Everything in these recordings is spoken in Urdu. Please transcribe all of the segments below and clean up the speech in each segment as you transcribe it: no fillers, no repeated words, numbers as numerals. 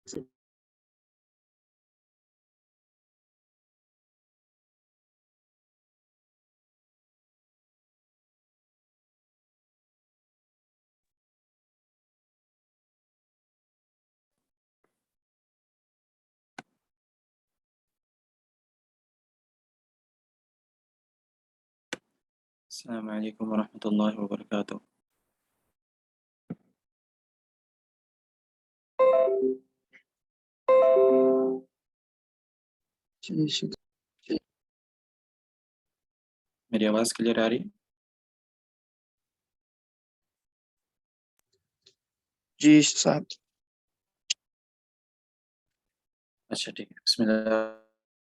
السلام علیکم ورحمۃ اللہ وبرکاتہ۔ میری آواز کلیئر آ رہی؟ جی صاحب۔ اچھا ٹھیک ہے، بسم اللہ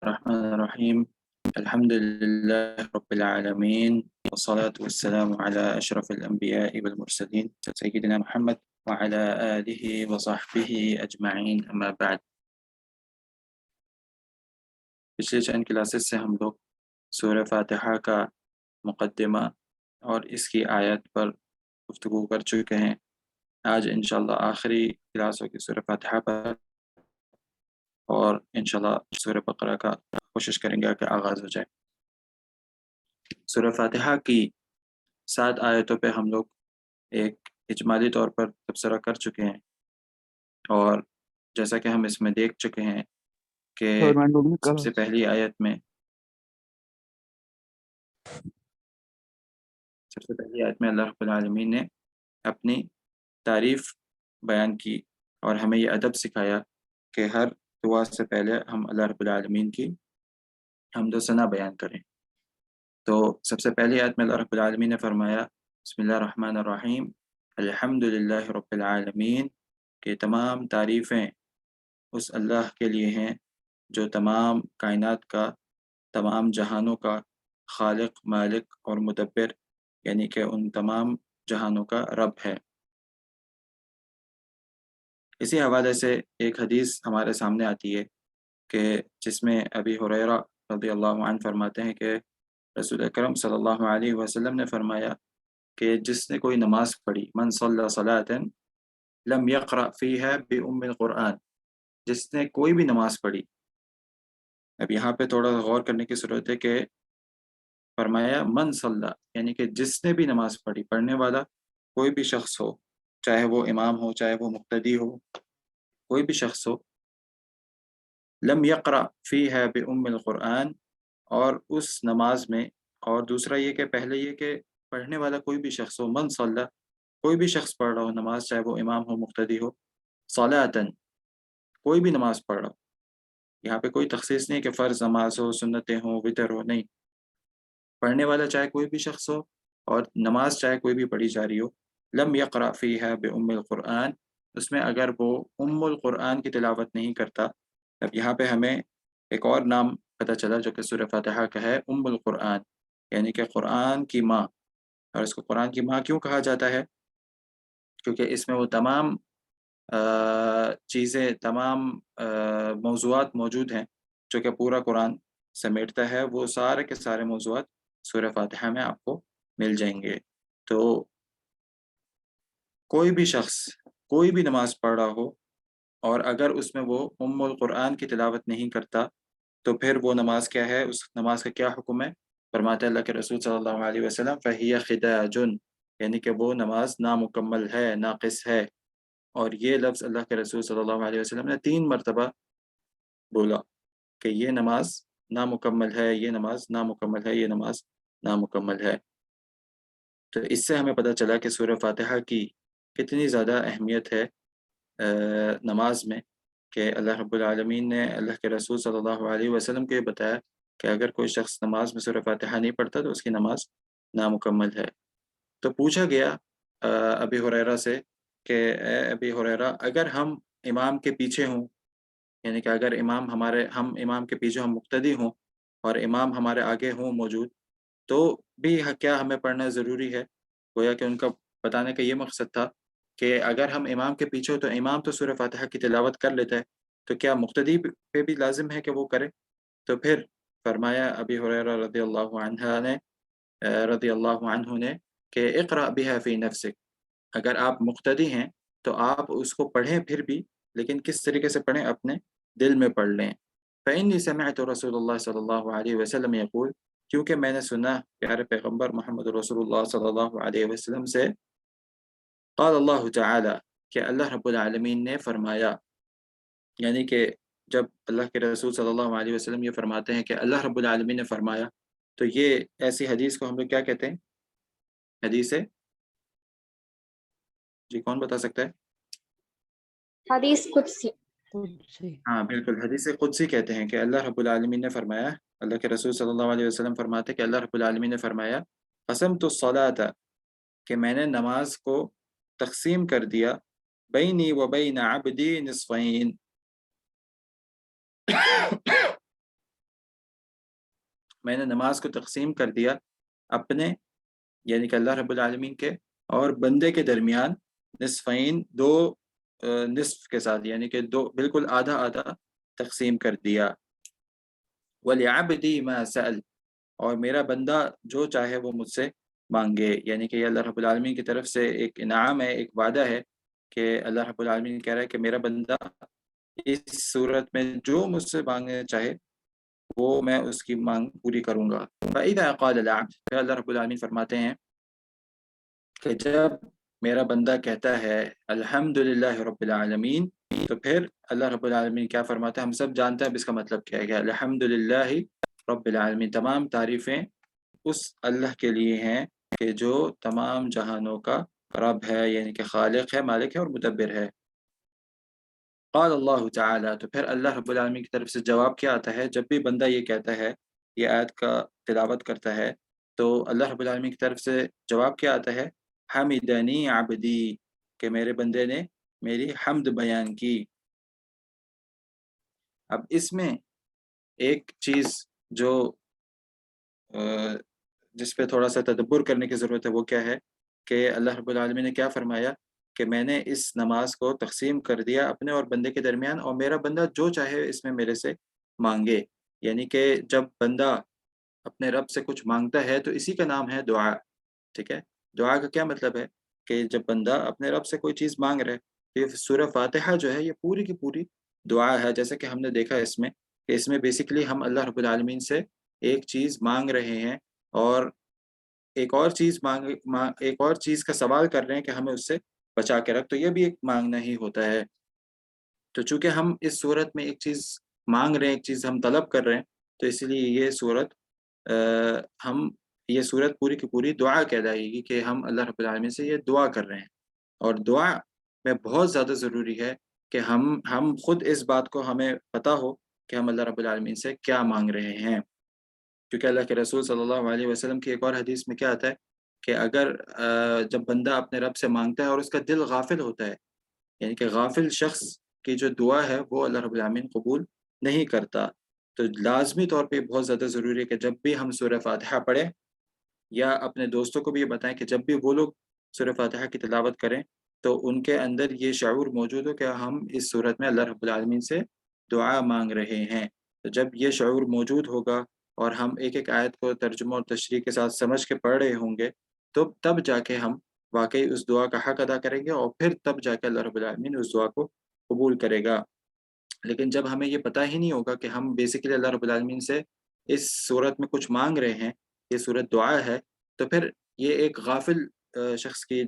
الرحمن الرحیم، الحمد للہ رب العالمین، والصلاة والسلام علی اشرف الانبیاء والمرسلین سیدنا محمد وعلی آلہ وصحبہ اجمعین، اما بعد۔ پچھلے چند کلاسز سے ہم لوگ سورہ فاتحہ کا مقدمہ اور اس کی آیت پر گفتگو کر چکے ہیں۔ آج انشاءاللہ آخری کلاس ہوگی سورہ فاتحہ پر، اور انشاءاللہ سورہ بقرہ کا کوشش کریں گے کہ آغاز ہو جائے۔ سورہ فاتحہ کی 7 آیتوں پہ ہم لوگ ایک اجمالی طور پر تبصرہ کر چکے ہیں، اور جیسا کہ ہم اس میں دیکھ چکے ہیں کہ سب سے پہلی آیت میں اللہ رب العالمین نے اپنی تعریف بیان کی اور ہمیں یہ ادب سکھایا کہ ہر دعا سے پہلے ہم اللہ رب العالمین کی حمد و ثنا بیان کریں۔ تو سب سے پہلی آیت میں اللہ رب العالمین نے فرمایا بسم اللہ الرحمن الرحیم، الحمد للہ رب العالمین، کہ تمام تعریفیں اس اللہ کے لیے ہیں جو تمام کائنات کا، تمام جہانوں کا خالق، مالک اور مدبر، یعنی کہ ان تمام جہانوں کا رب ہے۔ اسی حوالے سے ایک حدیث ہمارے سامنے آتی ہے کہ جس میں ابی ہریرہ رضی اللہ عنہ فرماتے ہیں کہ رسول اکرم صلی اللہ علیہ وسلم نے فرمایا کہ جس نے کوئی نماز پڑھی، من صلی صلاۃ لم یقرأ فیہا بأم القرآن، جس نے کوئی بھی نماز پڑھی۔ اب یہاں پہ تھوڑا غور کرنے کی ضرورت ہے کہ فرمایا من صلی، یعنی کہ جس نے بھی نماز پڑھی، پڑھنے والا کوئی بھی شخص ہو، چاہے وہ امام ہو، چاہے وہ مقتدی ہو، کوئی بھی شخص ہو، لم یقرأ فیہا بأم القرآن، اور اس نماز میں، اور دوسرا یہ کہ پہلے یہ کہ پڑھنے والا کوئی بھی شخص ہو، من صلی، کوئی بھی شخص پڑھ رہا ہو نماز، چاہے وہ امام ہو، مقتدی ہو، صلاۃً، کوئی بھی نماز پڑھ رہا ہو، یہاں پہ کوئی تخصیص نہیں کہ فرض نماز ہو، سنتیں ہوں، وتر ہو، نہیں، پڑھنے والا چاہے کوئی بھی شخص ہو اور نماز چاہے کوئی بھی پڑھی جا رہی ہو، لم یقرأ فیہا بأم القرآن، اس میں اگر وہ ام القرآن کی تلاوت نہیں کرتا۔ اب یہاں پہ ہمیں ایک اور نام پتہ چلا جو کہ سورہ فاتحہ کا ہے، ام القرآن، یعنی کہ قرآن کی ماں۔ اور اس کو قرآن کی ماں کیوں کہا جاتا ہے؟ کیونکہ اس میں وہ تمام چیزیں، تمام موضوعات موجود ہیں جو کہ پورا قرآن سمیٹتا ہے، وہ سارے کے سارے موضوعات سورہ فاتحہ میں آپ کو مل جائیں گے۔ تو کوئی بھی شخص کوئی بھی نماز پڑھ رہا ہو اور اگر اس میں وہ ام القرآن کی تلاوت نہیں کرتا تو پھر وہ نماز کیا ہے، اس نماز کا کیا حکم ہے؟ فرماتے اللہ کے رسول صلی اللہ علیہ وسلم فَهِيَ خِدَاجٌ، یعنی کہ وہ نماز نامکمل ہے، ناقص ہے۔ اور یہ لفظ اللہ کے رسول صلی اللہ علیہ وسلم نے 3 مرتبہ بولا کہ یہ نماز نامکمل ہے، یہ نماز نامکمل ہے، یہ نماز نامکمل ہے۔ تو اس سے ہمیں پتہ چلا کہ سورہ فاتحہ کی کتنی زیادہ اہمیت ہے نماز میں، کہ اللہ رب العالمین نے اللہ کے رسول صلی اللہ علیہ وسلم کو یہ بتایا کہ اگر کوئی شخص نماز میں سورہ فاتحہ نہیں پڑھتا تو اس کی نماز نامکمل ہے۔ تو پوچھا گیا ابی ہریرہ سے کہ اے ابی ہریرہ، اگر ہم امام کے پیچھے ہوں، یعنی کہ اگر ہم امام کے پیچھے ہم مقتدی ہوں اور امام ہمارے آگے ہوں موجود، تو بھی کیا ہمیں پڑھنا ضروری ہے؟ گویا کہ ان کا بتانے کا یہ مقصد تھا کہ اگر ہم امام کے پیچھے ہو تو امام تو سورہ فاتحہ کی تلاوت کر لیتا ہے، تو کیا مقتدی پہ بھی لازم ہے کہ وہ کرے؟ تو پھر فرمایا ابی ہریرہ رضی اللہ عنہ نے کہ اقرأ بها فی نفسک، اگر آپ مقتدی ہیں تو آپ اس کو پڑھیں پھر بھی لیکن کس طریقے سے پڑھیں؟ اپنے دل میں پڑھ لیں۔ فإني سمعت رسول اللہ صلی اللہ علیہ وسلم یقول، کیونکہ میں نے سنا پیارے پیغمبر محمد رسول اللہ صلی اللہ علیہ وسلم سے، قال اللہ تعالی، کہ اللہ رب العالمین نے فرمایا، یعنی کہ جب اللہ کے رسول صلی اللہ علیہ وسلم یہ فرماتے ہیں کہ اللہ رب العالمین نے فرمایا، تو یہ ایسی حدیث کو ہم لوگ کیا کہتے ہیں؟ حدیث ہے؟ جی کون بتا سکتا ہے؟ حدیث قدسی۔ ہاں بالکل، حدیث قدسی کہتے ہیں کہ اللہ رب العالمین نے فرمایا، اللہ کے رسول صلی اللہ علیہ وسلم فرماتے ہیں کہ اللہ رب العالمین نے فرمایا، قسمت الصلاۃ، کہ میں نے نماز کو تقسیم کر دیا، بینی و بین عبدی نصفین، میں نے نماز کو تقسیم کر دیا اپنے، یعنی کہ اللہ رب العالمین کے اور بندے کے درمیان، نصفین، دو نصف کے ساتھ، یعنی کہ دو بالکل آدھا آدھا تقسیم کر دیا۔ وَلِعَبْدِي مَا سَأَلَ، اور میرا بندہ جو چاہے وہ مجھ سے مانگے، یعنی کہ یہ اللہ رب العالمین کی طرف سے ایک انعام ہے، ایک وعدہ ہے کہ اللہ رب العالمین کہہ رہا ہے کہ میرا بندہ اس صورت میں جو مجھ سے مانگنا چاہے وہ میں اس کی مانگ پوری کروں گا۔ فَإِذَا قَالَ الْعَبْدُ، پھر اللہ رب العالمین فرماتے ہیں کہ جب میرا بندہ کہتا ہے الحمدللہ رب العالمین، تو پھر اللہ رب العالمین کیا فرماتا ہے؟ ہم سب جانتے ہیں اب اس کا مطلب کیا ہے کہ الحمدللہ رب العالمین، تمام تعریفیں اس اللہ کے لیے ہیں کہ جو تمام جہانوں کا رب ہے، یعنی کہ خالق ہے، مالک ہے اور مدبر ہے۔ قال اللہ تعالی، تو پھر اللہ رب العالمین کی طرف سے جواب کیا آتا ہے جب بھی بندہ یہ کہتا ہے، یہ آیت کا تلاوت کرتا ہے، تو اللہ رب العالمین کی طرف سے جواب کیا آتا ہے؟ حمدنی عبدی، کہ میرے بندے نے میری حمد بیان کی۔ اب اس میں ایک چیز جو جس پہ تھوڑا سا تدبر کرنے کی ضرورت ہے، وہ کیا ہے کہ اللہ رب العالمین نے کیا فرمایا کہ میں نے اس نماز کو تقسیم کر دیا اپنے اور بندے کے درمیان، اور میرا بندہ جو چاہے اس میں میرے سے مانگے، یعنی کہ جب بندہ اپنے رب سے کچھ مانگتا ہے تو اسی کا نام ہے دعا، ٹھیک ہے؟ دعا کا کیا مطلب ہے کہ جب بندہ اپنے رب سے کوئی چیز مانگ رہا ہے، تو یہ سورہ فاتحہ جو ہے یہ پوری کی پوری دعا ہے، جیسا کہ ہم نے دیکھا اس میں کہ اس میں بیسیکلی ہم اللہ رب العالمین سے ایک چیز مانگ رہے ہیں اور ایک اور چیز کا سوال کر رہے ہیں کہ ہمیں اس سے بچا کے رکھ، تو یہ بھی ایک مانگنا ہی ہوتا ہے۔ تو چونکہ ہم اس صورت میں ایک چیز مانگ رہے ہیں، ایک چیز ہم طلب کر رہے ہیں، تو اس لیے یہ صورت پوری کی پوری دعا کہلائے گی کہ ہم اللہ رب العالمین سے یہ دعا کر رہے ہیں، اور دعا میں بہت زیادہ ضروری ہے کہ ہم خود اس بات کو ہمیں پتہ ہو کہ ہم اللہ رب العالمین سے کیا مانگ رہے ہیں، کیونکہ اللہ کے رسول صلی اللہ علیہ وسلم کی ایک اور حدیث میں کیا آتا ہے کہ اگر جب بندہ اپنے رب سے مانگتا ہے اور اس کا دل غافل ہوتا ہے، یعنی کہ غافل شخص کی جو دعا ہے وہ اللہ رب العالمین قبول نہیں کرتا، تو لازمی طور پہ بہت زیادہ ضروری ہے کہ جب بھی ہم سورہ فاتحہ پڑھیں یا اپنے دوستوں کو بھی یہ بتائیں کہ جب بھی وہ لوگ سورہ فاتحہ کی تلاوت کریں تو ان کے اندر یہ شعور موجود ہو کہ ہم اس صورت میں اللہ رب العالمین سے دعا مانگ رہے ہیں۔ تو جب یہ شعور موجود ہوگا اور ہم ایک ایک آیت کو ترجمہ اور تشریح کے ساتھ سمجھ کے پڑھ رہے ہوں گے، تو تب جا کے ہم واقعی اس دعا کا حق ادا کریں گے، اور پھر تب جا کے اللہ رب العالمین اس دعا کو قبول کرے گا۔ لیکن جب ہمیں یہ پتہ ہی نہیں ہوگا کہ ہم بیسیکلی اللہ رب العالمین سے اس صورت میں کچھ مانگ رہے ہیں، یہ صورت دعا ہے، تو پھر یہ ایک غافل شخص کی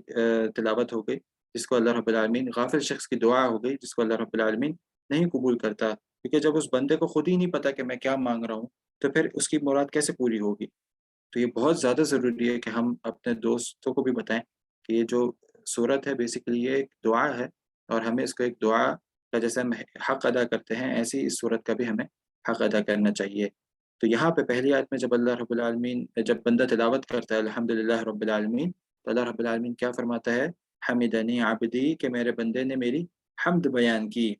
تلاوت ہو گئی جس کو اللہ رب العالمین، غافل شخص کی دعا ہو گئی جس کو اللہ رب العالمین نہیں قبول کرتا، کیونکہ جب اس بندے کو خود ہی نہیں پتہ کہ میں کیا مانگ رہا ہوں تو پھر اس کی مراد کیسے پوری ہوگی؟ تو یہ بہت زیادہ ضروری ہے کہ ہم اپنے دوستوں کو بھی بتائیں کہ یہ جو صورت ہے بیسیکلی یہ ایک دعا ہے، اور ہمیں اس کو ایک دعا کا جیسے ہم حق ادا کرتے ہیں ایسی اس صورت کا بھی ہمیں حق ادا کرنا چاہیے۔ تو یہاں پہ پہلی آیت میں جب اللہ رب العالمین، جب بندہ تلاوت کرتا ہے الحمدللہ رب العالمین، تو اللہ رب العالمین کیا فرماتا ہے؟ حمدنی عبدی، کہ میرے بندے نے میری حمد بیان کی۔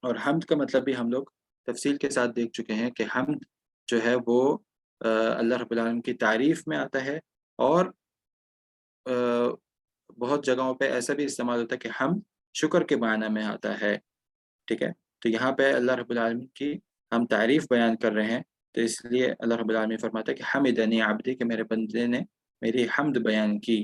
اور حمد کا مطلب بھی ہم لوگ تفصیل کے ساتھ دیکھ چکے ہیں کہ حمد جو ہے وہ اللہ رب العالمین کی تعریف میں آتا ہے، اور بہت جگہوں پہ ایسا بھی استعمال ہوتا ہے کہ حمد شکر کے معنی میں آتا ہے، ٹھیک ہے؟ تو یہاں پہ اللہ رب العالمین کی ہم تعریف بیان کر رہے ہیں، تو اس لیے اللہ رب العالمین فرماتا ہے کہ حمدنی عبدی، کہ میرے بندے نے میری حمد بیان کی۔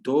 2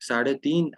3.5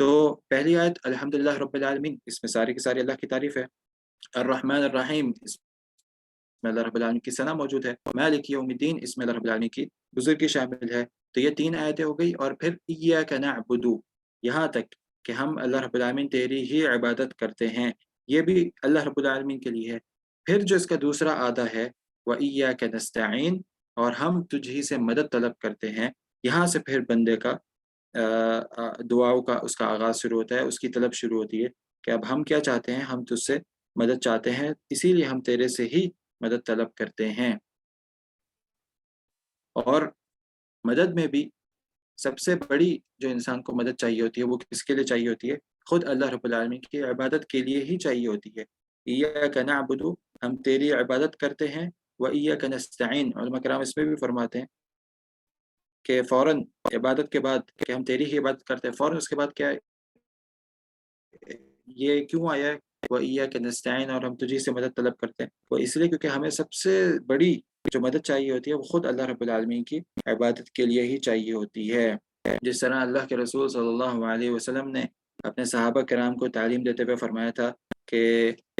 تو پہلی آیت الحمدللہ رب العالمین، اس میں ساری کی ساری اللہ کی تعریف ہے. الرحمن الرحیم، اس میں اللہ رب العالمین کی ثنا موجود ہے. مالک یوم الدین، اس میں اللہ رب العالمین کی بزرگی شامل ہے. تو یہ 3 آیتیں ہو گئی. اور پھر ایاک نعبد، یہاں تک کہ ہم اللہ رب العالمین تیری ہی عبادت کرتے ہیں، یہ بھی اللہ رب العالمین کے لیے ہے. پھر جو اس کا دوسرا آدھا ہے وَإِيَّاكَ نَسْتَعِينُ، اور ہم تجھ ہی سے مدد طلب کرتے ہیں. یہاں سے پھر بندے کا دعاؤں کا اس کا آغاز شروع ہوتا ہے، اس کی طلب شروع ہوتی ہے کہ اب ہم کیا چاہتے ہیں، ہم تجھ سے مدد چاہتے ہیں، اسی لیے ہم تیرے سے ہی مدد طلب کرتے ہیں. اور مدد میں بھی سب سے بڑی جو انسان کو مدد چاہیے ہوتی ہے وہ کس کے لیے چاہیے ہوتی ہے؟ خود اللہ رب العالمین کی عبادت کے لیے ہی چاہیے ہوتی ہے. ایاک نعبد، ہم تیری عبادت کرتے ہیں. وایاک نستعین، علماء کرام اس میں بھی فرماتے ہیں کہ فوراً عبادت کے بعد کہ ہم تیری ہی عبادت کرتے ہیں، فوراً اس کے بعد کیا ہے، یہ کیوں آیا ہے وایاک نستعین، اور ہم تجھی سے مدد طلب کرتے ہیں؟ وہ اس لیے کیونکہ ہمیں سب سے بڑی جو مدد چاہیے ہوتی ہے وہ خود اللہ رب العالمین کی عبادت کے لیے ہی چاہیے ہوتی ہے. جس طرح اللہ کے رسول صلی اللہ علیہ وسلم نے اپنے صحابہ کرام کو تعلیم دیتے ہوئے فرمایا تھا کہ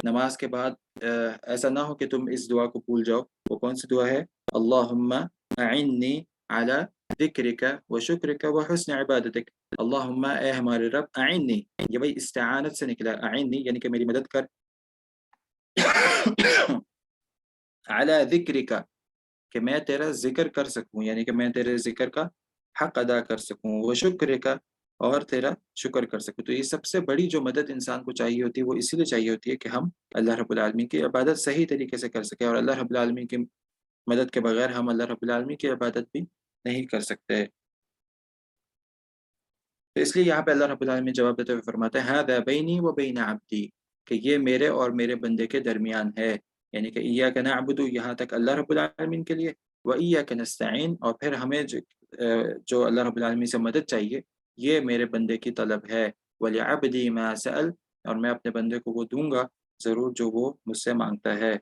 نماز کے بعد ایسا نہ ہو کہ تم اس دعا کو بھول جاؤ. وہ کون سی دعا ہے؟ اللہم اعنی علی ذکرک و شکرک و حسن عبادتک. اللہم، اے ہمارے رب، اعنی، یہ بھائی استعانت سے نکلا، اعنی یعنی کہ میری مدد کر، علی ذکرک، کہ میں تیرا ذکر کر سکوں، یعنی کہ میں تیرے ذکر کا حق ادا کر سکوں، وہ شکر کا، اور تیرا شکر کر سکوں. تو یہ سب سے بڑی جو مدد انسان کو چاہیے ہوتی ہے وہ اسی لیے چاہیے ہوتی ہے کہ ہم اللہ رب العالمین کی عبادت صحیح طریقے سے کر سکیں. اور اللہ رب العالمین کی مدد کے بغیر ہم اللہ رب العالمین کی عبادت بھی نہیں کر سکتے. تو اس لیے یہاں پہ اللہ رب العالمین جواب دیتے ہوئے فرماتے ہیں ھذا بینی و بین عبدی، کہ یہ میرے اور میرے بندے کے درمیان ہے. یعنی کہ ایاک نعبد یہاں تک اللہ رب العالمین کے لیے، و ایاک نستعین، اور پھر ہمیں جو اللہ رب العالمین سے مدد چاہیے یہ میرے بندے کی طلب ہے. وَلِعَبْدِي مَا سَأَلَ، اور میں اپنے بندے کو وہ دوں گا ضرور جو وہ مجھ سے مانگتا ہے.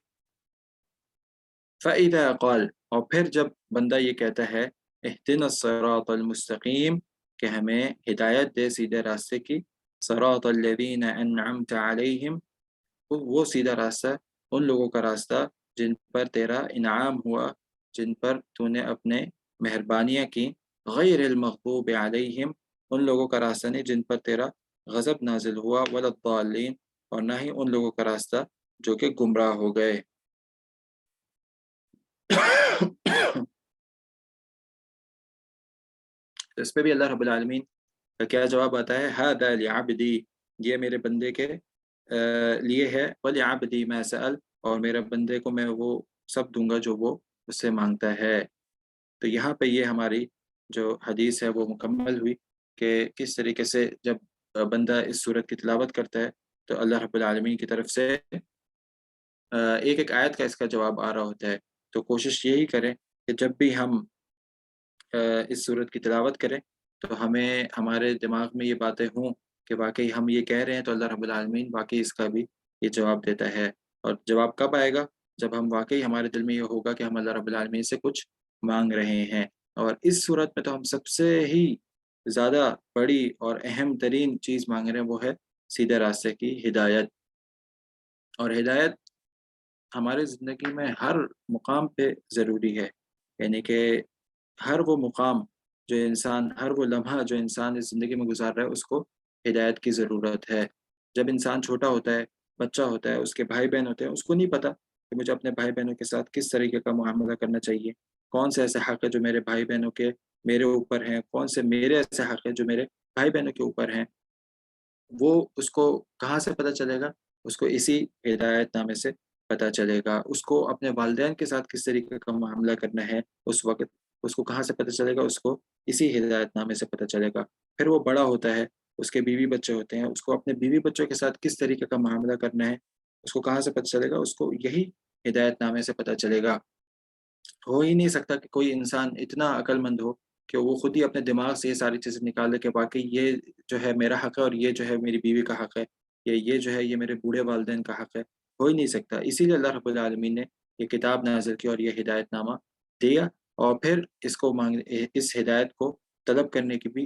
فَإِذَا قَالَ، اور پھر جب بندہ یہ کہتا ہے اهْدِنَا الصِّرَاطَ الْمُسْتَقِيمَ، کہ ہمیں ہدایت دے سیدھے راستے کی، صراط الذین انعمت علیہم، وہ سیدھا راستہ ان لوگوں کا راستہ جن پر تیرا انعام ہوا، جن پر تو نے اپنے مہربانیاں کی، غیر المغضوب علیہم، ان لوگوں کا راستہ نہیں جن پر تیرا غضب نازل ہوا، ولا الضالین، اور نہ ہی ان لوگوں کا راستہ جو کہ گمراہ ہو گئے. اس پہ بھی اللہ رب العالمین کا کیا جواب آتا ہے؟ ھذا لعبدی، یہ میرے بندے کے لیے ہے، وَلِعَبْدِي مَا سَأَلَ، اور میرے بندے کو میں وہ سب دوں گا جو وہ اس سے مانگتا ہے. تو یہاں پہ یہ ہماری جو حدیث ہے وہ مکمل ہوئی کہ کس طریقے سے جب بندہ اس صورت کی تلاوت کرتا ہے تو اللہ رب العالمین کی طرف سے ایک ایک آیت کا اس کا جواب آ رہا ہوتا ہے. تو کوشش یہی کریں کہ جب بھی ہم اس صورت کی تلاوت کریں تو ہمیں ہمارے دماغ میں یہ باتیں ہوں کہ واقعی ہم یہ کہہ رہے ہیں تو اللہ رب العالمین واقعی اس کا بھی یہ جواب دیتا ہے. اور جواب کب آئے گا؟ جب ہم واقعی ہمارے دل میں یہ ہوگا کہ ہم اللہ رب العالمین سے کچھ مانگ رہے ہیں. اور اس صورت میں تو ہم سب سے ہی زیادہ بڑی اور اہم ترین چیز مانگ رہے ہیں، وہ ہے سیدھے راستے کی ہدایت. اور ہدایت ہمارے زندگی میں ہر مقام پہ ضروری ہے. یعنی کہ ہر وہ مقام جو انسان، ہر وہ لمحہ جو انسان اس زندگی میں گزار رہا ہے، اس کو ہدایت کی ضرورت ہے. جب انسان چھوٹا ہوتا ہے، بچہ ہوتا ہے، اس کے بھائی بہن ہوتے ہیں، اس کو نہیں پتہ کہ مجھے اپنے بھائی بہنوں کے ساتھ کس طریقے کا معاملہ کرنا چاہیے، کون سے ایسے حق ہے جو میرے بھائی بہنوں کے میرے اوپر ہیں، کون سے میرے ایسے حق ہے جو میرے بھائی بہنوں کے اوپر ہیں. وہ اس کو کہاں سے پتہ چلے گا؟ اس کو اسی ہدایت نامے سے پتہ چلے گا. اس کو اپنے والدین کے ساتھ کس طریقے کا معاملہ کرنا ہے اس وقت اس کو کہاں سے پتہ چلے گا؟ اس کو اسی ہدایت نامے سے پتہ چلے گا. پھر وہ بڑا ہوتا ہے، اس کے بیوی بچے ہوتے ہیں، اس کو اپنے بیوی بچوں کے ساتھ کس طریقے کا معاملہ کرنا ہے اس کو کہاں سے پتہ چلے گا؟ اس کو یہی ہدایت نامے سے پتہ چلے گا. ہو ہی نہیں سکتا کہ کوئی انسان اتنا عقل مند ہو کہ وہ خود ہی اپنے دماغ سے یہ ساری چیزیں نکال دے کہ واقعی یہ جو ہے میرا حق ہے اور یہ جو ہے میری بیوی کا حق ہے، یا یہ جو ہے یہ میرے بوڑھے والدین کا حق ہے. ہو ہی نہیں سکتا. اسی لیے اللہ رب العالمین نے یہ کتاب نازل کی اور یہ ہدایت نامہ دیا، اور پھر اس ہدایت کو طلب کرنے کی بھی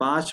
5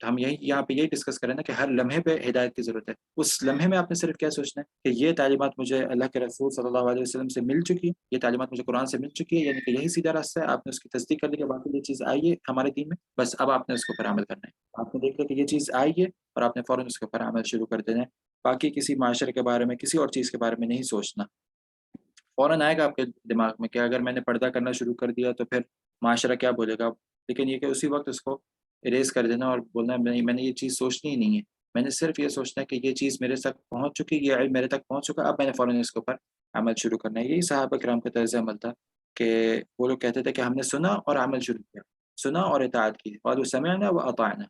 تو ہم یہی یہاں پہ یہی ڈسکس کریں نا کہ ہر لمحے پہ ہدایت کی ضرورت ہے. اس لمحے میں آپ نے صرف کیا سوچنا ہے کہ یہ تعلیمات مجھے اللہ کے رسول صلی اللہ علیہ وسلم سے مل چکی ہے, یہ تعلیمات مجھے قرآن سے مل چکی ہے, یعنی کہ یہی سیدھا راستہ ہے. آپ نے اس کی تصدیق کر لی کہ واقعی یہ چیز آئی ہے ہمارے دین میں, بس اب آپ نے اس کے اوپر عمل کرنا ہے. آپ نے دیکھ لیا کہ یہ چیز آئی ہے اور آپ نے فوراً اس کے اوپر عمل شروع کر دینا ہے. باقی کسی معاشرے کے بارے میں, کسی اور چیز کے بارے میں نہیں سوچنا. فوراً آئے گا آپ کے دماغ میں کہ اگر میں نے پردہ کرنا شروع کر دیا تو پھر معاشرہ کیا بولے گا, لیکن یہ کہ اسی وقت اس کو اریز کر دینا اور بولنا میں نے یہ چیز سوچنی ہی نہیں ہے. میں نے صرف یہ سوچنا ہے کہ یہ چیز میرے تک پہنچ چکی, یہ علم میرے تک پہنچ چکا, اب میں نے فوراً اس کے اوپر عمل شروع کرنا ہے. یہی صحابہ کرام کا طرز عمل تھا کہ وہ لوگ کہتے تھے کہ ہم نے سنا اور عمل شروع کیا, سنا اور اطاعت کی, اور سمعنا و اطعنا.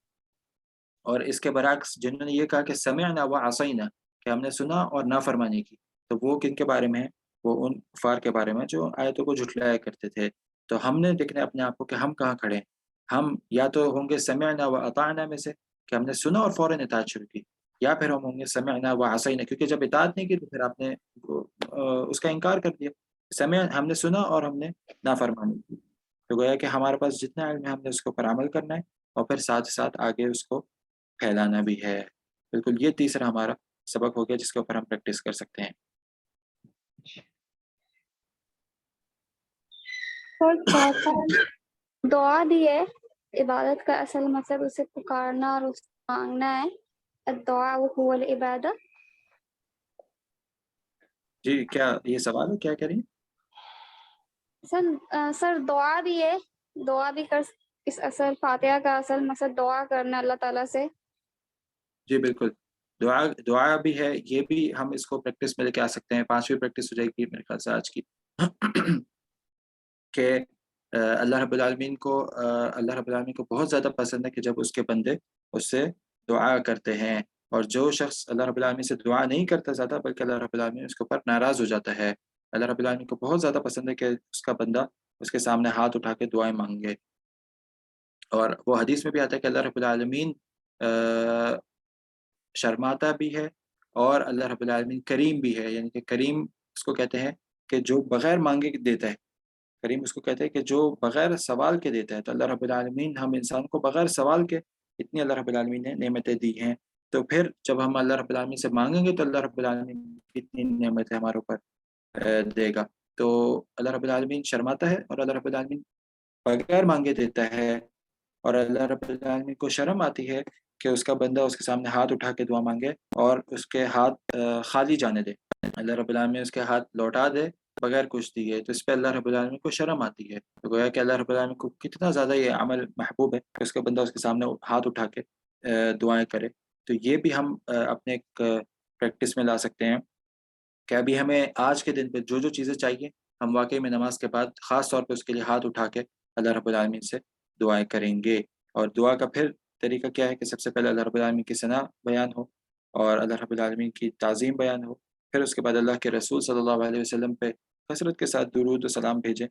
اور اس کے برعکس جنہوں نے یہ کہا کہ سمعنا و عصینا, کہ ہم نے سنا اور نافرمانی کی, تو وہ کن کے بارے میں ہے؟ وہ ان کفار کے بارے میں جو آیتوں کو جھٹلایا کرتے تھے. تو ہم نے دیکھنا اپنے آپ کو کہ ہم کہاں کھڑے ہیں. ہم یا تو ہوں گے سمعنا و اطعنا میں سے کہ ہم نے سنا اور فوراً اطاعت شروع کی, یا پھر ہم ہوں گے سمعنا و عصینا, کیونکہ جب اطاعت نہیں کی تو پھر آپ نے اس کا انکار کر دیا. ہم نے سنا اور ہم نے نافرمانی کی. تو گویا کہ ہمارے پاس جتنا علم ہے ہم نے اس کے اوپر عمل کرنا ہے, اور پھر ساتھ ساتھ آگے اس کو پھیلانا بھی ہے. بالکل یہ تیسرا ہمارا سبق ہو گیا جس کے اوپر ہم پریکٹس کر سکتے ہیں. اور تھوڑا سا دعا دی ہے, عبادت کا اصل مطلب اسے پکارنا اور اس سے مانگنا ہے. الدعاء هو العبادہ. جی کیا یہ سوال ہے, کیا کہہ رہی ہیں؟ سر دعا بھی ہے, دعا بھی کر, اس اصل فاتحہ کا اصل مقصد دعا کرنا اللہ تعالیٰ سے. جی بالکل, دعا بھی ہے. یہ بھی ہم اس کو پریکٹس میں لے کے آ سکتے ہیں. 5ویں پریکٹس ہو جائے گی میرے خیال سے آج کی کہ اللہ رب العالمین کو بہت زیادہ پسند ہے کہ جب اس کے بندے اس سے دعا کرتے ہیں. اور جو شخص اللہ رب العالمین سے دعا نہیں کرتا زیادہ, بلکہ اللہ رب العالمین اس کے اوپر ناراض ہو جاتا ہے. اللہ رب العالمین کو بہت زیادہ پسند ہے کہ اس کا بندہ اس کے سامنے ہاتھ اٹھا کے دعائیں مانگے. اور وہ حدیث میں بھی آتا ہے کہ اللہ رب العالمین شرماتا بھی ہے, اور اللہ رب العالمین کریم بھی ہے. یعنی کہ کریم اس کو کہتے ہیں کہ جو بغیر مانگے دیتا ہے. کریم اس کو کہتے ہیں کہ جو بغیر سوال کے دیتا ہے. تو اللہ رب العالمین ہم انسان کو بغیر سوال کے اتنی اللہ رب العالمین نے نعمتیں دی ہیں. تو پھر جب ہم اللہ رب العالمین سے مانگیں گے تو اللہ رب العالمین اتنی نعمتیں ہمارے اوپر دے گا. تو اللہ رب العالمین شرماتا ہے اور اللہ رب العالمین بغیر مانگے دیتا ہے, اور اللہ رب العالمین کو شرم آتی ہے کہ اس کا بندہ اس کے سامنے ہاتھ اٹھا کے دعا مانگے اور اس کے ہاتھ خالی جانے دے. اللہ رب العالمین اس کے ہاتھ لوٹا دے بغیر کچھ دیے, تو اس پہ اللہ رب العالمین کو شرم آتی ہے. تو گویا کہ اللہ رب العالمین کو کتنا زیادہ یہ عمل محبوب ہے کہ اس کا بندہ اس کے سامنے ہاتھ اٹھا کے دعائیں کرے. تو یہ بھی ہم اپنے ایک پریکٹس میں لا سکتے ہیں کہ ابھی ہمیں آج کے دن پہ جو جو چیزیں چاہیے ہم واقعی میں نماز کے بعد خاص طور پہ اس کے لیے ہاتھ اٹھا کے اللہ رب العالمین سے دعائیں کریں گے. اور دعا کا پھر طریقہ کیا ہے کہ سب سے پہلے اللہ رب العالمین کی ثنا بیان ہو اور اللہ رب العالمین کی تعظیم بیان ہو. پھر اس کے بعد اللہ کے رسول صلی اللہ علیہ وسلم پہ کثرت کے ساتھ درود و سلام بھیجیں.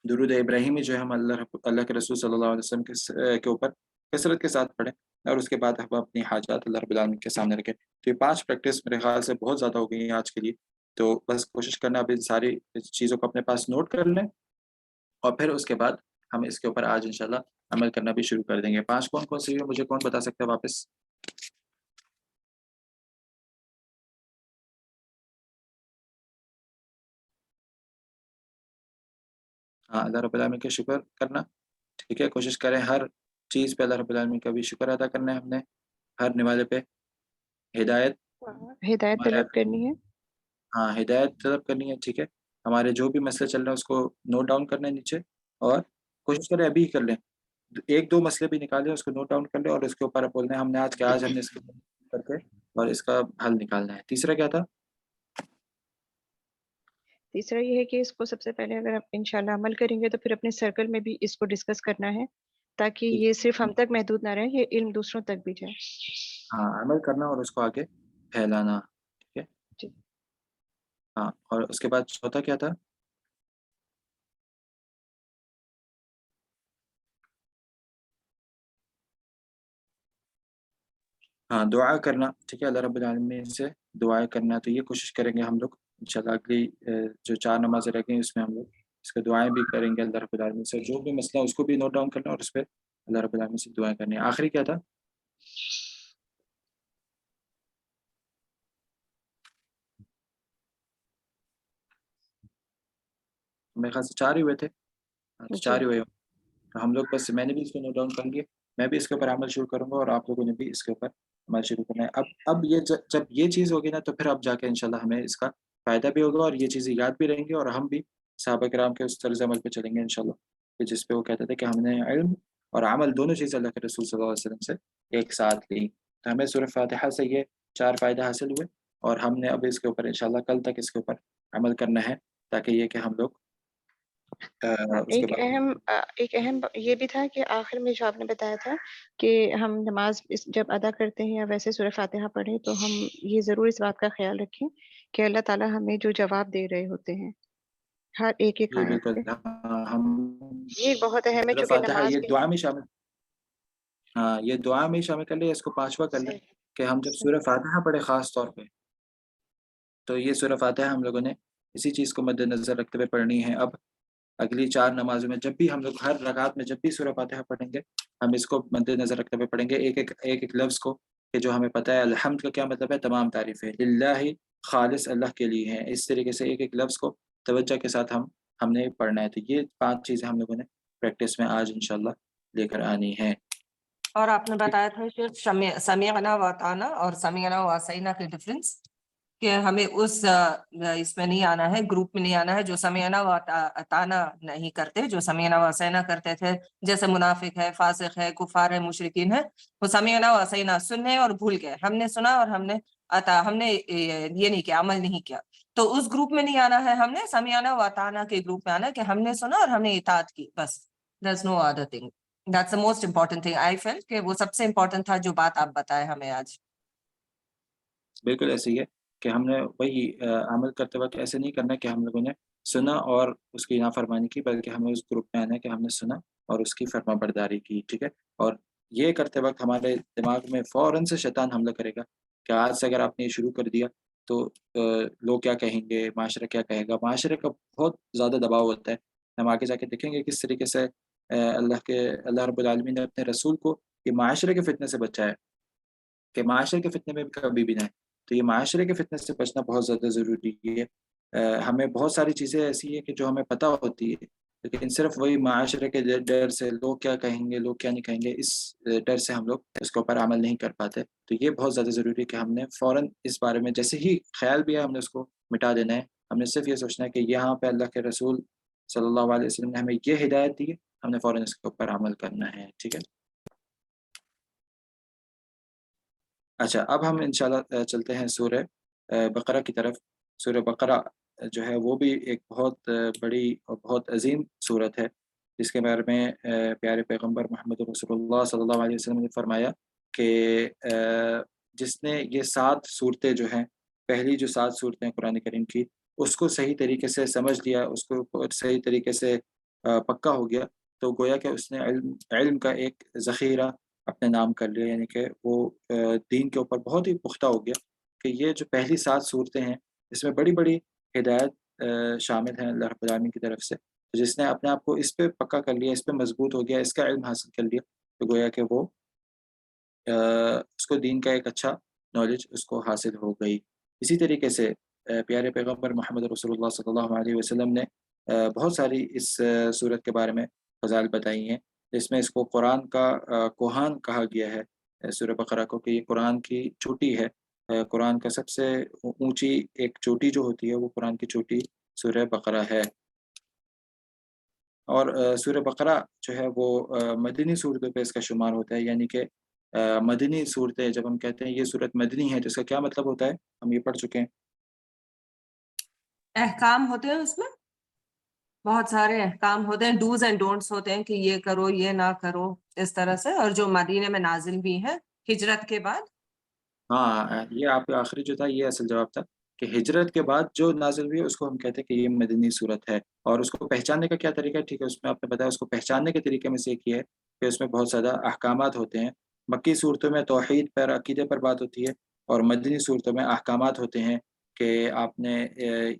درود ابراہیمی جو ہے ہم اللہ کے رسول صلی اللہ علیہ وسلم کے اوپر کثرت کے ساتھ پڑھیں, اور اس کے بعد ہم اپنی حاجات اللہ رب العالمین کے سامنے رکھیں. تو یہ 5 پریکٹس میرے خیال سے بہت زیادہ ہو گئی ہیں آج کے لیے. تو بس کوشش کرنا ابھی ساری چیزوں کو اپنے پاس نوٹ کر لیں, اور پھر اس کے بعد ہم اس کے اوپر آج انشاءاللہ عمل کرنا بھی شروع کر دیں گے. 5 کون سی ہے مجھے کون بتا سکتا ہے واپس؟ ہاں, اللہ رب العالمین کا شکر کرنا. ٹھیک ہے, کوشش کریں ہر چیز پہ اللہ رب العالمین کا بھی شکر ادا کرنا ہے. ہم نے ہر نوالے پہ ہدایت طلب کرنی ہے. ہاں, ہدایت طلب کرنی ہے. ٹھیک ہے, ہمارے جو بھی مسئلے چل رہے ہیں اس کو نوٹ ڈاؤن کرنا ہے نیچے, اور کوشش کریں ابھی ہی کر لیں. 1-2 مسئلے بھی نکالیں, اس کو نوٹ ڈاؤن کر لیں, اور اس کے اوپر بولنا ہے ہم نے آج ہم نے اس کو کر کے اور اس کا حل نکالنا ہے. تیسرا کیا تھا؟ تیسرا یہ ہے کہ اس کو سب سے پہلے اگر آپ انشاءاللہ عمل کریں گے تو پھر اپنے سرکل میں بھی اس کو ڈسکس کرنا ہے, تاکہ یہ صرف ہم تک محدود نہ رہے, یہ علم دوسروں تک بھی جائے. ہاں, عمل کرنا اور اس کو آگے پھیلانا. ٹھیک ہے, جی. ہاں, اور اس کے بعد چوتھا کیا تھا؟ ہاں, دعا کرنا. ٹھیک ہے, اللہ رب العالمین سے دعائیں کرنا. تو یہ کوشش کریں گے ہم لوگ انشاءاللہ اگلی جو 4 نمازیں رہ گئی اس میں ہم لوگ اس کو دعائیں بھی کریں گے اللہ رب العالمین سے, جو بھی مسئلہ اس کو بھی نوٹ ڈاؤن کرنا اور اس پہ اللہ رب العالمین سے دعائیں کرنی ہے. آخری کیا تھا؟ میرے خیال سے 4 ہی ہوئے تھے. 4 ہی ہوئے. ہم لوگ بس, میں نے بھی اس کو نوٹ ڈاؤن کر لیا, میں بھی اس کے اوپر عمل شروع کروں گا اور آپ لوگوں نے بھی اس کے اوپر عمل شروع کرنا ہے. اب یہ جب یہ چیز ہوگی نا تو پھر اب جا کے انشاءاللہ ہمیں اس کا فائدہ بھی ہوگا اور یہ چیزیں یاد بھی رہیں گی اور ہم بھی صحابہ کرام کے اس طرز عمل پہ چلیں گے انشاءاللہ, کہ جس پہ وہ کہتے تھے کہ ہم نے علم اور عمل دونوں چیزیں اللہ کے رسول صلی اللہ علیہ وسلم سے ایک ساتھ لی. تو ہمیں سورہ فاتحہ سے یہ 4 فائدہ حاصل ہوئے اور ہم نے اب اس کے اوپر انشاءاللہ کل تک اس کے اوپر عمل کرنا ہے, تاکہ یہ کہ ہم لوگ اس کے بعد ایک اہم یہ بھی تھا کہ آخر میں جو آپ نے بتایا تھا کہ ہم نماز جب ادا کرتے ہیں یا ویسے سورہ فاتحہ پڑھیں تو ہم یہ ضرور اس بات کا خیال رکھیں کہ اللہ تعالیٰ ہمیں جو جواب دے رہے ہوتے ہیں ہر ایک جی آیت بالکل, پہ, ہم یہ بہت اہم ہے سورہ چونکہ فاتحہ نماز یہ کے دعا میں شامل, ہاں یہ دعا میں شامل کر لیں, اس کو 5واں کر لیں کہ ہم جب سورہ فاتحہ پڑھے خاص طور پہ, تو یہ سورہ فاتحہ ہم لوگوں نے اسی چیز کو مد نظر رکھتے ہوئے پڑھنی ہے. اب اگلی 4 نمازوں میں جب بھی ہم لوگ ہر رکعت میں جب بھی سورہ فاتحہ پڑھیں گے, ہم اس کو مد نظر رکھتے ہوئے پڑھیں گے ایک لفظ کو, کہ جو ہمیں پتہ ہے الحمد کا کیا مطلب ہے, تمام تعریفیں للہ خالص اللہ کے لیے ہیں. اس طریقے سے ایک لفظ کو توجہ کے ساتھ ہم نے پڑھنا ہے. تو یہ 5 چیزیں ہم لوگوں نے پریکٹس میں آج انشاءاللہ لے کر آنی ہے. اور آپ نے بتایا تھا سمیعنا و اطعنا اور سمیعنا و عصینا کے ڈفرینس, کہ ہمیں اس میں نہیں آنا ہے, گروپ میں نہیں آنا ہے جو سمیعنا و اطعنا نہیں کرتے, جو سمیعنا و عصینا کرتے تھے, جیسے منافق ہے, فاسق ہے, کفار ہے, مشرکین ہے, وہ سمیعنا و عصینا سننے اور بھول گئے, ہم نے سنا اور ہم نے یہ نہیں کیا, عمل نہیں کیا, تو اس گروپ میں نہیں آنا ہے. ہم نے سمیعنا و اطعنا کے گروپ میں آنا ہے کہ ہم نے سنا اور ہم نے اطاعت کی, بس. There's no other thing. That's the most important thing. I felt کہ وہ سب سے امپورٹنٹ تھا جو بات آپ بتائے ہمیں آج. بالکل ایسے ہی ہے کہ ہم نے وہی عمل کرتے وقت ایسے نہیں کرنا کہ ہم لوگوں نے سنا اور اس کی نافرمانی کی, بلکہ ہمیں اس گروپ میں آنا ہے کہ ہم نے سنا اور اس کی فرما برداری کی. ٹھیک ہے, اور یہ کرتے وقت ہمارے دماغ میں فوراً سے شیطان حملہ کرے گا کہ آج سے اگر آپ نے یہ شروع کر دیا تو لوگ کیا کہیں گے, معاشرہ کیا کہے گا. معاشرے کا بہت زیادہ دباؤ ہوتا ہے. ہم آگے جا کے دیکھیں گے کس طریقے سے اللہ رب العالمین نے اپنے رسول کو یہ معاشرے کے فتنے سے بچایا ہے, کہ معاشرے کے فتنے میں کبھی بھی نہ ہے. تو یہ معاشرے کے فتنے سے بچنا بہت زیادہ ضروری ہے. ہمیں بہت ساری چیزیں ایسی ہیں کہ جو ہمیں پتہ ہوتی ہے, لیکن صرف وہی معاشرے کے ڈر سے, لوگ کیا کہیں گے, لوگ کیا نہیں کہیں گے, اس ڈر سے ہم لوگ اس کے اوپر عمل نہیں کر پاتے. تو یہ بہت زیادہ ضروری ہے کہ ہم نے فوراً اس بارے میں جیسے ہی خیال بھی ہے ہم نے اس کو مٹا دینا ہے. ہم نے صرف یہ سوچنا ہے کہ یہاں پہ اللہ کے رسول صلی اللہ علیہ وسلم نے ہمیں یہ ہدایت دی ہے, ہم نے فوراً اس کے اوپر عمل کرنا ہے. ٹھیک ہے, اچھا اب ہم انشاءاللہ چلتے ہیں سورہ بقرہ کی طرف. سورہ بقرہ جو ہے وہ بھی ایک بہت بڑی اور بہت عظیم صورت ہے, جس کے بارے میں پیارے پیغمبر محمد رسول اللہ صلی اللہ علیہ وسلم نے فرمایا کہ جس نے یہ 7 صورتیں جو ہیں, پہلی جو 7 صورتیں قرآن کریم کی, اس کو صحیح طریقے سے سمجھ لیا, اس کو صحیح طریقے سے پکا ہو گیا, تو گویا کہ اس نے علم کا ایک ذخیرہ اپنے نام کر لیا, یعنی کہ وہ دین کے اوپر بہت ہی پختہ ہو گیا کہ یہ جو پہلی 7 صورتیں ہیں اس میں بڑی بڑی ہدایت شامل ہیں اللہ رب العالمین کی طرف سے. جس نے اپنے آپ کو اس پہ پکا کر لیا, اس پہ مضبوط ہو گیا, اس کا علم حاصل کر لیا, تو گویا کہ وہ اس کو دین کا ایک اچھا نالج اس کو حاصل ہو گئی. اسی طریقے سے پیارے پیغمبر محمد رسول اللہ صلی اللہ علیہ وسلم نے بہت ساری اس صورت کے بارے میں فضائل بتائی ہیں, جس میں اس کو قرآن کا کوہان کہا گیا ہے, سورہ بقرہ کو, کہ یہ قرآن کی چوٹی ہے. قرآن کا سب سے اونچی ایک چوٹی جو ہوتی ہے وہ قرآن کی چوٹی سورہ بقرہ ہے. اور سورہ بقرہ جو ہے وہ مدنی صورتوں پہ اس کا شمار ہوتا ہے, یعنی کہ مدنی صورتیں جب ہم کہتے ہیں یہ صورت مدنی ہے تو اس کا کیا مطلب ہوتا ہے, ہم یہ پڑھ چکے ہیں. احکام ہوتے ہیں اس میں, بہت سارے احکام ہوتے ہیں, ڈوز اینڈ ڈونٹس ہوتے ہیں کہ یہ کرو یہ نہ کرو, اس طرح سے, اور جو مدینے میں نازل بھی ہیں ہجرت کے بعد. ہاں, یہ آپ کا آخری جو تھا یہ اصل جواب تھا کہ ہجرت کے بعد جو نازل ہوئی ہے اس کو ہم کہتے ہیں کہ یہ مدنی صورت ہے. اور اس کو پہچاننے کا کیا طریقہ ہے, ٹھیک ہے, اس میں آپ نے بتایا اس کو پہچاننے کے طریقے میں سے ایک یہ ہے کہ اس میں بہت زیادہ احکامات ہوتے ہیں. مکی صورتوں میں توحید پر, عقیدے پر بات ہوتی ہے, اور مدنی صورتوں میں احکامات ہوتے ہیں کہ آپ نے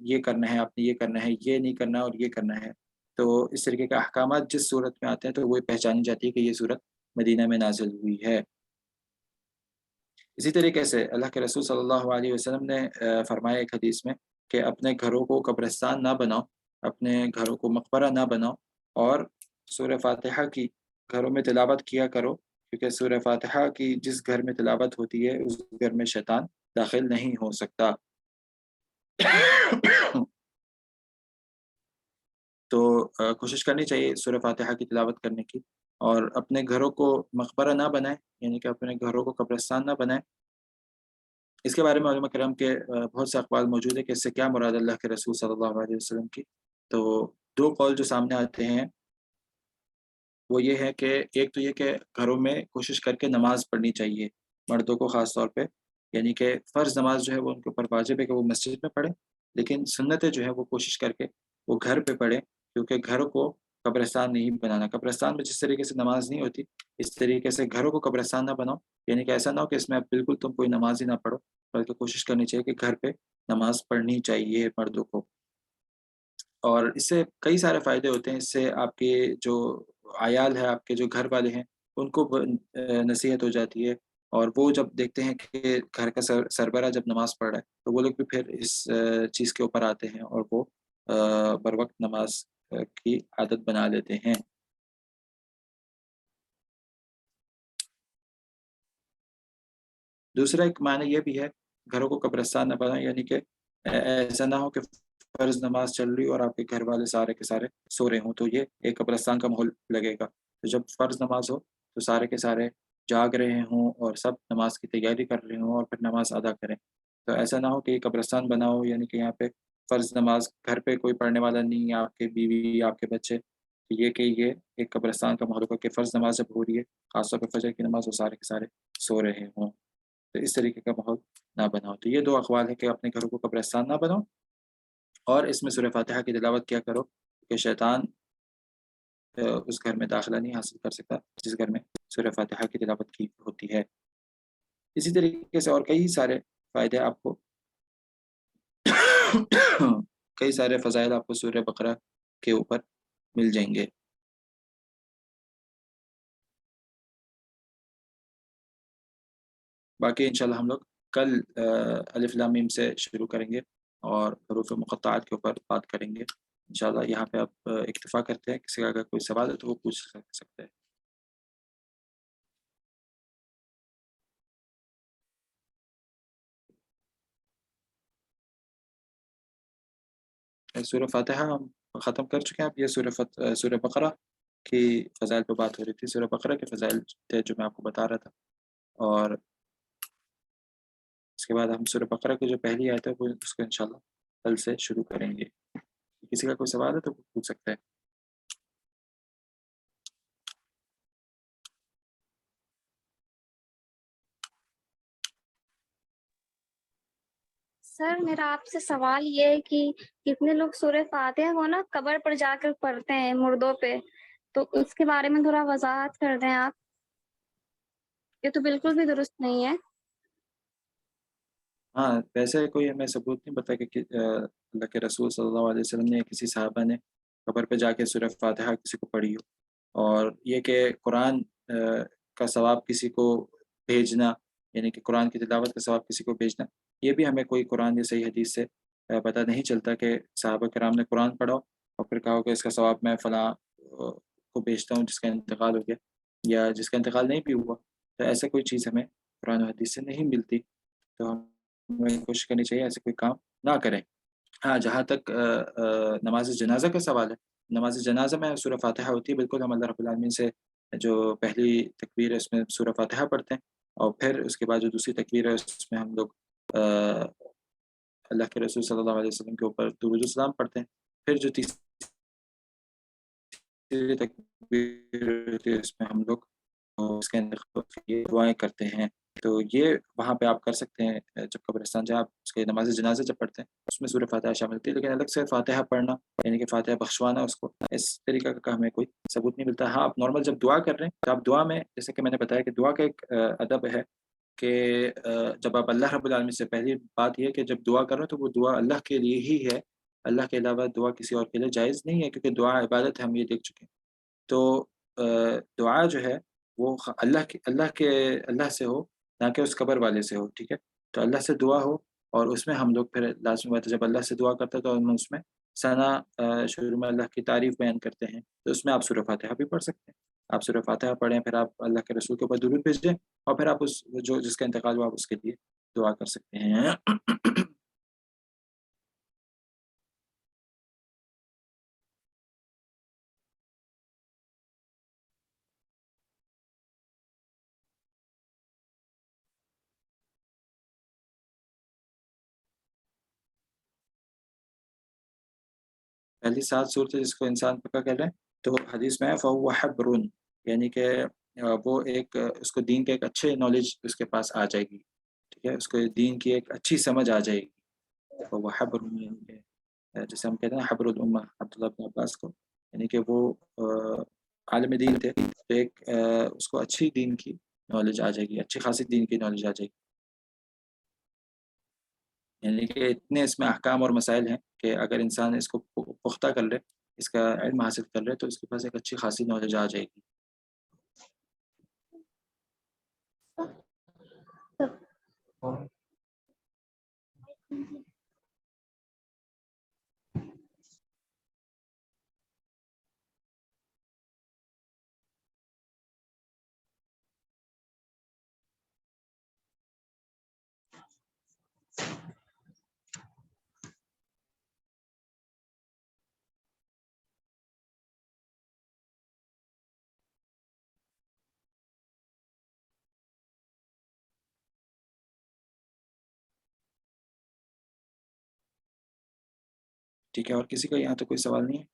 یہ کرنا ہے, آپ نے یہ کرنا ہے, یہ نہیں کرنا اور یہ کرنا ہے. تو اس طریقے کے احکامات جس صورت میں آتے ہیں تو وہ پہچانی جاتی ہے کہ یہ صورت مدینہ میں نازل ہوئی ہے۔ اسی طریقے سے اللہ کے رسول صلی اللہ علیہ وسلم نے فرمایا ایک حدیث میں کہ اپنے گھروں کو قبرستان نہ بناؤ، اپنے گھروں کو مقبرہ نہ بناؤ، اور سورہ فاتحہ کی گھروں میں تلاوت کیا کرو، کیونکہ سورہ فاتحہ کی جس گھر میں تلاوت ہوتی ہے اس گھر میں شیطان داخل نہیں ہو سکتا۔ تو کوشش کرنی چاہیے سورہ فاتحہ کی تلاوت کرنے کی، اور اپنے گھروں کو مقبرہ نہ بنائیں، یعنی کہ اپنے گھروں کو قبرستان نہ بنائیں۔ اس کے بارے میں علماء کرام کے بہت سے اقوال موجود ہے کہ اس سے کیا مراد اللہ کے رسول صلی اللہ علیہ وسلم کی۔ تو دو قول جو سامنے آتے ہیں وہ یہ ہے کہ ایک تو یہ کہ گھروں میں کوشش کر کے نماز پڑھنی چاہیے مردوں کو خاص طور پہ، یعنی کہ فرض نماز جو ہے وہ ان کے اوپر واجب ہے کہ وہ مسجد میں پڑھیں، لیکن سنتیں جو ہے وہ کوشش کر کے وہ گھر پہ پڑھیں، کیونکہ گھر کو قبرستان نہیں بنانا۔ قبرستان میں جس طریقے سے نماز نہیں ہوتی اس طریقے سے گھروں کو قبرستان نہ بناؤ، یعنی کہ ایسا نہ ہو کہ اس میں اب بالکل تم کوئی نماز ہی نہ پڑھو، بلکہ کوشش کرنی چاہیے کہ گھر پہ نماز پڑھنی چاہیے مردوں کو۔ اور اس سے کئی سارے فائدے ہوتے ہیں، اس سے آپ کے جو عیال ہے، آپ کے جو گھر والے ہیں، ان کو نصیحت ہو جاتی ہے، اور وہ جب دیکھتے ہیں کہ گھر کا سربراہ جب نماز پڑھ رہا ہے تو وہ لوگ بھی پھر اس چیز کے اوپر آتے ہیں اور وہ بر وقت نماز کی عادت بنا لیتے ہیں۔ دوسرا ایک معنی یہ بھی ہے گھروں کو قبرستان نہ بنائیں، یعنی کہ ایسا نہ ہو کہ فرض نماز چل رہی اور آپ کے گھر والے سارے کے سارے سو رہے ہوں، تو یہ ایک قبرستان کا ماحول لگے گا۔ تو جب فرض نماز ہو تو سارے کے سارے جاگ رہے ہوں اور سب نماز کی تیاری کر رہے ہوں اور پھر نماز ادا کریں۔ تو ایسا نہ ہو کہ یہ قبرستان بنا ہو، یعنی کہ یہاں پہ فرض نماز گھر پہ کوئی پڑھنے والا نہیں ہے، آپ کے بیوی، آپ کے بچے، یہ کہ یہ ایک قبرستان کا ماحول ہوگا کہ فرض نماز جب ہو رہی ہے، خاص طور پہ فجر کی نماز، وہ سارے کے سارے سو رہے ہوں، تو اس طریقے کا ماحول نہ بناؤ۔ تو یہ دو اقوال ہے کہ اپنے گھروں کو قبرستان نہ بناؤ، اور اس میں سورہ فاتحہ کی تلاوت کیا کرو کہ شیطان اس گھر میں داخلہ نہیں حاصل کر سکتا جس گھر میں سورہ فاتحہ کی تلاوت کی ہوتی ہے۔ اسی طریقے سے اور کئی سارے فائدے آپ کو کئی سارے فضائل آپ کو سورہ بقرہ کے اوپر مل جائیں گے۔ باقی انشاءاللہ ہم لوگ کل الف لام میم سے شروع کریں گے اور حروف مقطعات کے اوپر بات کریں گے انشاءاللہ۔ یہاں پہ آپ اکتفا کرتے ہیں، کسی کا اگر کوئی سوال ہے تو وہ پوچھ سکتے ہیں۔ سورہ فاتحہ ہم ختم کر چکے ہیں، اب یہ سورہ بقرہ کی فضائل پہ بات ہو رہی تھی۔ سورہ بقرہ کے فضائل تھے جو میں آپ کو بتا رہا تھا، اور اس کے بعد ہم سورہ بقرہ کی جو پہلی آیت ہے وہ اس کو انشاءاللہ کل سے شروع کریں گے۔ کسی کا کوئی سوال ہے تو پوچھ سکتے ہیں۔ سر میرا آپ سے سوال یہ ہے کہ کتنے لوگ سورہ فاتحہ کو نا قبر پر جا کر پڑھتے ہیں مردوں پہ، تو اس کے بارے میں تھوڑا وضاحت کر دیں آپ، یہ تو بالکل بھی درست نہیں ہے۔ ہاں، ویسے کوئی ہمیں ثبوت نہیں پتا کہ اللہ کے رسول صلی اللہ علیہ وسلم نے کسی صحابہ نے قبر پہ جا کے سورہ فاتحہ کسی کو پڑھی ہو، اور یہ کہ قرآن کا ثواب کسی کو بھیجنا، یعنی کہ قرآن کی تلاوت کا ثواب کسی کو بھیجنا، یہ بھی ہمیں کوئی قرآن یا صحیح حدیث سے پتہ نہیں چلتا کہ صحابہ کرام نے قرآن پڑھا اور پھر کہا ہو کہ اس کا ثواب میں فلاں کو بھیجتا ہوں جس کا انتقال ہو گیا یا جس کا انتقال نہیں بھی ہوا۔ تو ایسا کوئی چیز ہمیں قرآن و حدیث سے نہیں ملتی، تو ہمیں کوشش کرنی چاہیے ایسے کوئی کام نہ کریں۔ ہاں، جہاں تک نماز جنازہ کا سوال ہے، نماز جنازہ میں سورہ فاتحہ ہوتی ہے، بالکل ہم اللہ رب العالمین سے جو پہلی تکبیر ہے اس میں سورہ فاتحہ پڑھتے ہیں، اور پھر اس کے بعد جو دوسری تکبیر ہے اس میں ہم لوگ اللہ کے رسول صلی اللہ علیہ وسلم کے اوپر درود و سلام پڑھتے ہیں، پھر جو تیسری تکبیر ہوتی ہے اس میں ہم لوگ اس کے اندر دعائیں کرتے ہیں۔ تو یہ وہاں پہ آپ کر سکتے ہیں جب قبرستان جائیں، آپ اس کے نماز جنازہ جب پڑھتے ہیں اس میں سورہ فاتحہ شامل ہوتی ہے، لیکن الگ سے فاتحہ پڑھنا یعنی کہ فاتحہ بخشوانا اس کو، اس طریقہ کا ہمیں کوئی ثبوت نہیں ملتا۔ ہاں، آپ نارمل جب دعا کر رہے ہیں تو آپ دعا میں، جیسے کہ میں نے بتایا کہ دعا کا ایک ادب ہے کہ جب آپ اللہ رب العالمین سے، پہلی بات یہ کہ جب دعا کر رہے ہیں تو وہ دعا اللہ کے لیے ہی ہے، اللہ کے علاوہ دعا کسی اور کے لیے جائز نہیں ہے، کیونکہ دعا عبادت ہے، ہم یہ دیکھ چکے ہیں۔ تو دعا جو ہے وہ اللہ سے ہو، نہ کہ اس قبر والے سے ہو، ٹھیک ہے؟ تو اللہ سے دعا ہو، اور اس میں ہم لوگ پھر لازمی بات ہے جب اللہ سے دعا کرتے ہیں تو ہم اس میں شروع میں اللہ کی تعریف بیان کرتے ہیں، تو اس میں آپ سورہ فاتحہ بھی پڑھ سکتے ہیں۔ آپ سورہ فاتحہ پڑھیں، پھر آپ اللہ کے رسول کے اوپر درود بھیجیں، اور پھر آپ جس کا انتقال ہوا آپ اس کے لیے دعا کر سکتے ہیں۔ پہلی 7 صورتیں جس کو انسان پکا کر لیں، تو حدیث میں ہے فَهُوَ حَبْرٌ، یعنی کہ وہ ایک اس کو دین کے ایک اچھے نالج اس کے پاس آ جائے گی، ٹھیک ہے؟ اس کو دین کی ایک اچھی سمجھ آ جائے گی۔ فَهُوَ حَبْرٌ، یعنی کہ جیسے ہم کہتے ہیں حبر الامہ عبداللہ بن عباس کو، یعنی کہ وہ عالم دین تھے، تو ایک اس کو اچھی دین کی نالج آ جائے گی، اچھی خاصی دین کی نالج آ جائے گی، یعنی کہ اتنے اس میں احکام اور مسائل ہیں کہ اگر انسان اس کو پختہ کر لے، اس کا علم حاصل کر لے، تو اس کے پاس ایک اچھی خاصی نالج آ جائے گی۔ ٹھیک ہے، اور کسی کا یہاں تو کوئی سوال نہیں ہے؟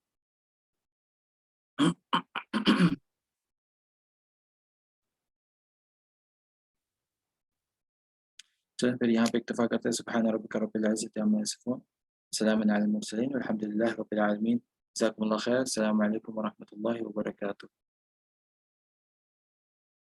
چلیں پھر یہاں پہ اکتفا کرتے ہیں۔ سبحان ربک رب العزت عما یصفون، سلام علی المرسلین والحمد للہ رب العالمین۔ جزاکم اللہ خیر، السلام علیکم ورحمۃ اللہ وبرکاتہ۔